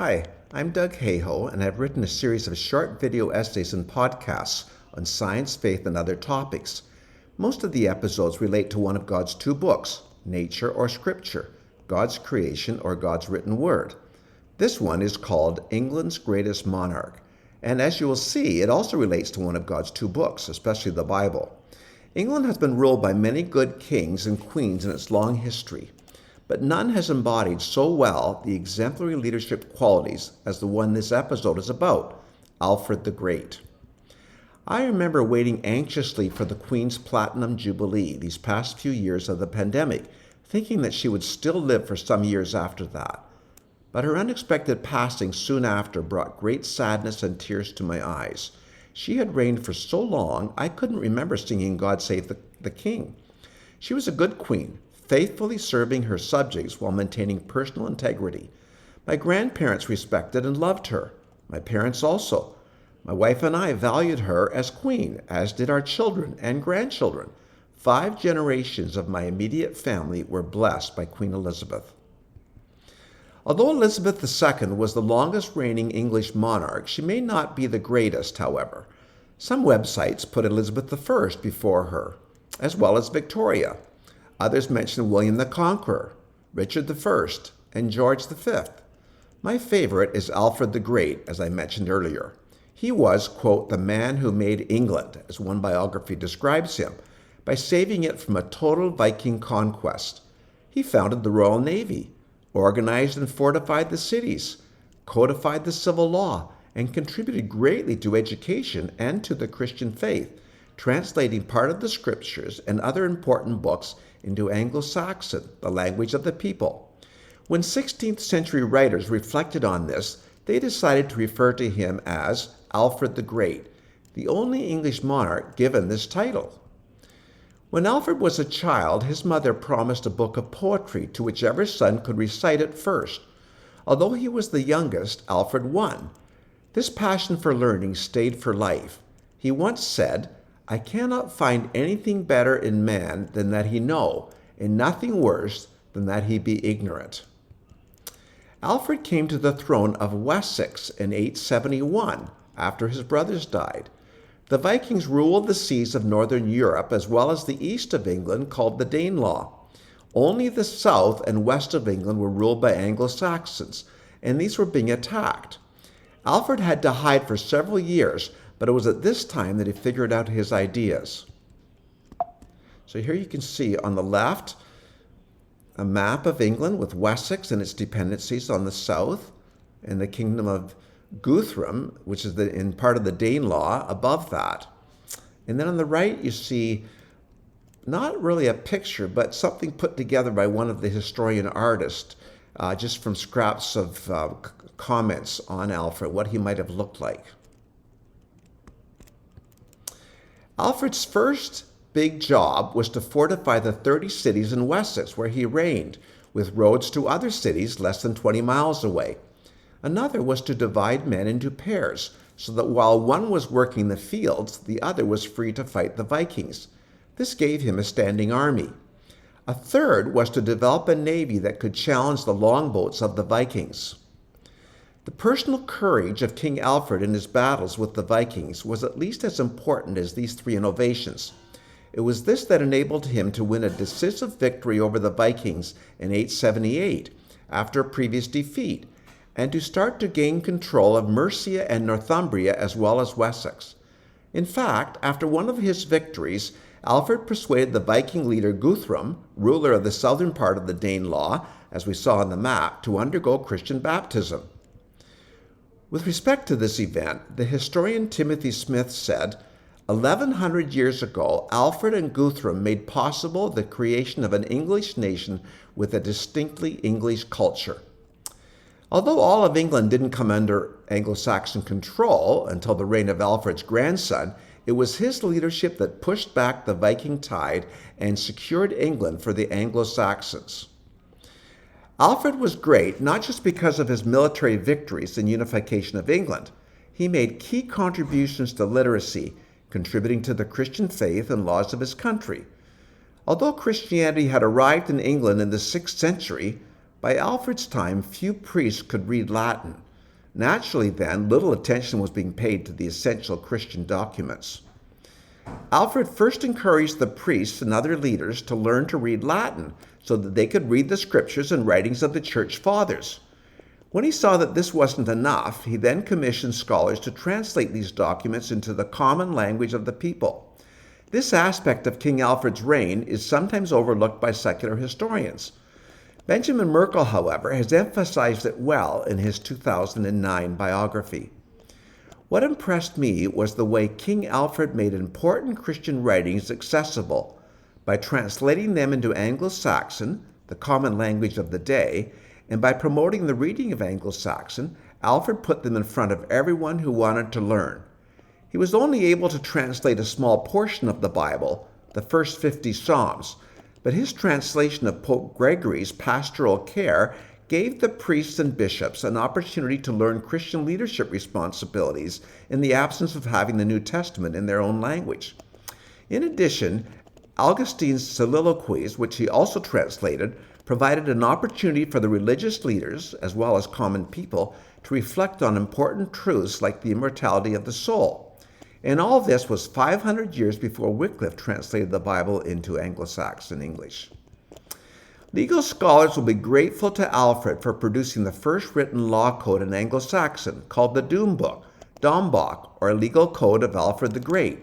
Hi, I'm Doug Hayhoe, and I've written a series of short video essays and podcasts on science, faith, and other topics. Most of the episodes relate to one of God's two books, Nature or Scripture, God's Creation or God's Written Word. This one is called England's Greatest Monarch, and as you will see, it also relates to one of God's two books, especially the Bible. England has been ruled by many good kings and queens in its long history, but none has embodied so well the exemplary leadership qualities as the one this episode is about, Alfred the Great. I remember waiting anxiously for the Queen's Platinum Jubilee these past few years of the pandemic, thinking that she would still live for some years after that. But her unexpected passing soon after brought great sadness and tears to my eyes. She had reigned for so long, I couldn't remember singing God Save the King. She was a good queen, faithfully serving her subjects while maintaining personal integrity. My grandparents respected and loved her. My parents also. My wife and I valued her as queen, as did our children and grandchildren. 5 generations of my immediate family were blessed by Queen Elizabeth. Although Elizabeth II was the longest reigning English monarch, she may not be the greatest, however. Some websites put Elizabeth I before her, as well as Victoria. Others mention William the Conqueror, Richard I, and George V. My favorite is Alfred the Great, as I mentioned earlier. He was, quote, the man who made England, as one biography describes him, by saving it from a total Viking conquest. He founded the Royal Navy, organized and fortified the cities, codified the civil law, and contributed greatly to education and to the Christian faith, translating part of the scriptures and other important books into Anglo-Saxon, the language of the people. When 16th century writers reflected on this, they decided to refer to him as Alfred the Great, the only English monarch given this title. When Alfred was a child, his mother promised a book of poetry to whichever son could recite it first. Although he was the youngest, Alfred won. This passion for learning stayed for life. He once said, "I cannot find anything better in man than that he know, and nothing worse than that he be ignorant." Alfred came to the throne of Wessex in 871, after his brothers died. The Vikings ruled the seas of northern Europe as well as the east of England, called the Danelaw. Only the south and west of England were ruled by Anglo-Saxons, and these were being attacked. Alfred had to hide for several years, but it was at this time that he figured out his ideas. So here you can see on the left a map of England with Wessex and its dependencies on the south, and the kingdom of Guthrum, which is in part of the Danelaw, above that. And then on the right you see not really a picture, but something put together by one of the historian artists, just from scraps of comments on Alfred, what he might have looked like. Alfred's first big job was to fortify the 30 cities in Wessex where he reigned, with roads to other cities less than 20 miles away. Another was to divide men into pairs, so that while one was working the fields, the other was free to fight the Vikings. This gave him a standing army. A third was to develop a navy that could challenge the longboats of the Vikings. The personal courage of King Alfred in his battles with the Vikings was at least as important as these 3 innovations. It was this that enabled him to win a decisive victory over the Vikings in 878, after a previous defeat, and to start to gain control of Mercia and Northumbria as well as Wessex. In fact, after one of his victories, Alfred persuaded the Viking leader Guthrum, ruler of the southern part of the Danelaw, as we saw on the map, to undergo Christian baptism. With respect to this event, the historian Timothy Smith said, 1100 years ago, Alfred and Guthrum made possible the creation of an English nation with a distinctly English culture. Although all of England didn't come under Anglo-Saxon control until the reign of Alfred's grandson, it was his leadership that pushed back the Viking tide and secured England for the Anglo-Saxons. Alfred was great not just because of his military victories and unification of England. He made key contributions to literacy, contributing to the Christian faith and laws of his country. Although Christianity had arrived in England in the 6th century, by Alfred's time few priests could read Latin. Naturally, then, little attention was being paid to the essential Christian documents. Alfred first encouraged the priests and other leaders to learn to read Latin so that they could read the scriptures and writings of the church fathers. When he saw that this wasn't enough, he then commissioned scholars to translate these documents into the common language of the people. This aspect of King Alfred's reign is sometimes overlooked by secular historians. Benjamin Merkel, however, has emphasized it well in his 2009 biography. What impressed me was the way King Alfred made important Christian writings accessible by translating them into Anglo-Saxon, the common language of the day, and by promoting the reading of Anglo-Saxon, Alfred put them in front of everyone who wanted to learn. He was only able to translate a small portion of the Bible, the first 50 Psalms, but his translation of Pope Gregory's Pastoral Care gave the priests and bishops an opportunity to learn Christian leadership responsibilities in the absence of having the New Testament in their own language. In addition, Augustine's soliloquies, which he also translated, provided an opportunity for the religious leaders, as well as common people, to reflect on important truths like the immortality of the soul. And all this was 500 years before Wycliffe translated the Bible into Anglo-Saxon English. Legal scholars will be grateful to Alfred for producing the first written law code in Anglo-Saxon, called the Dombock, or Legal Code of Alfred the Great.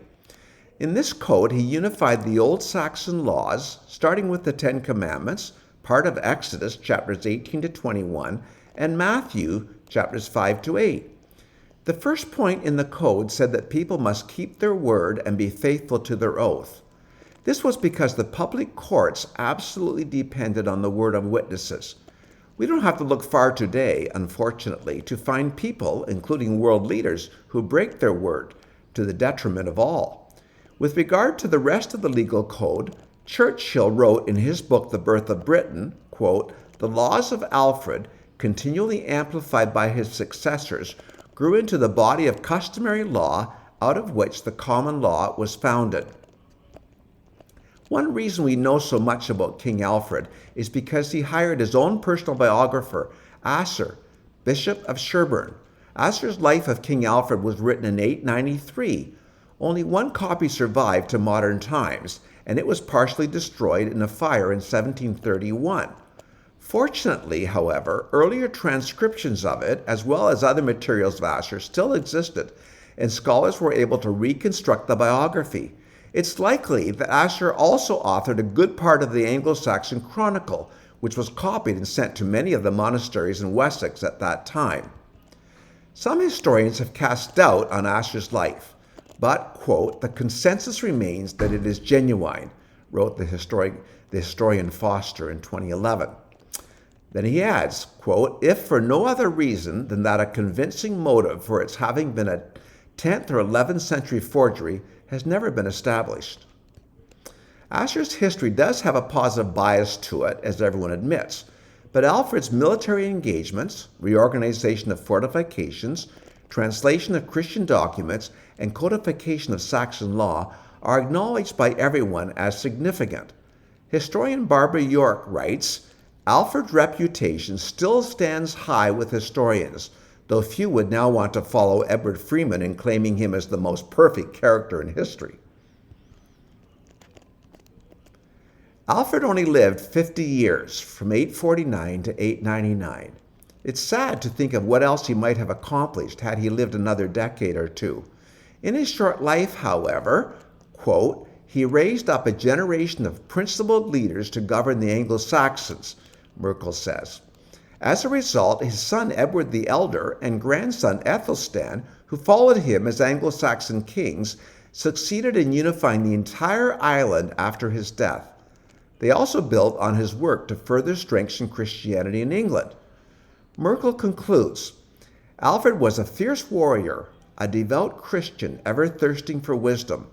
In this code, he unified the Old Saxon laws, starting with the Ten Commandments, part of Exodus, chapters 18 to 21, and Matthew, chapters 5 to 8. The first point in the code said that people must keep their word and be faithful to their oath. This was because the public courts absolutely depended on the word of witnesses. We don't have to look far today, unfortunately, to find people, including world leaders, who break their word to the detriment of all. With regard to the rest of the legal code, Churchill wrote in his book, The Birth of Britain, quote, "The laws of Alfred, continually amplified by his successors, grew into the body of customary law out of which the common law was founded." One reason we know so much about King Alfred is because he hired his own personal biographer, Asser, Bishop of Sherborne. Asser's life of King Alfred was written in 893. Only one copy survived to modern times, and it was partially destroyed in a fire in 1731. Fortunately, however, earlier transcriptions of it, as well as other materials of Asser, still existed, and scholars were able to reconstruct the biography. It's likely that Asser also authored a good part of the Anglo-Saxon Chronicle, which was copied and sent to many of the monasteries in Wessex at that time. Some historians have cast doubt on Asser's life, but, quote, "the consensus remains that it is genuine," wrote the historian Foster in 2011. Then he adds, quote, "if for no other reason than that a convincing motive for its having been a 10th or 11th century forgery has never been established." Asser's history does have a positive bias to it, as everyone admits, but Alfred's military engagements, reorganization of fortifications, translation of Christian documents, and codification of Saxon law are acknowledged by everyone as significant. Historian Barbara York writes, "Alfred's reputation still stands high with historians, though few would now want to follow Edward Freeman in claiming him as the most perfect character in history." Alfred only lived 50 years, from 849 to 899. It's sad to think of what else he might have accomplished had he lived another decade or two. In his short life, however, quote, "he raised up a generation of principled leaders to govern the Anglo-Saxons," Merkel says. As a result, his son Edward the Elder and grandson Ethelstan, who followed him as Anglo-Saxon kings, succeeded in unifying the entire island after his death. They also built on his work to further strengthen Christianity in England. Merkel concludes, "Alfred was a fierce warrior, a devout Christian ever thirsting for wisdom,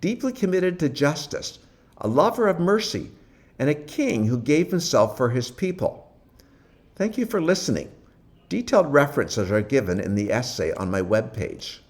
deeply committed to justice, a lover of mercy, and a king who gave himself for his people." Thank you for listening. Detailed references are given in the essay on my webpage.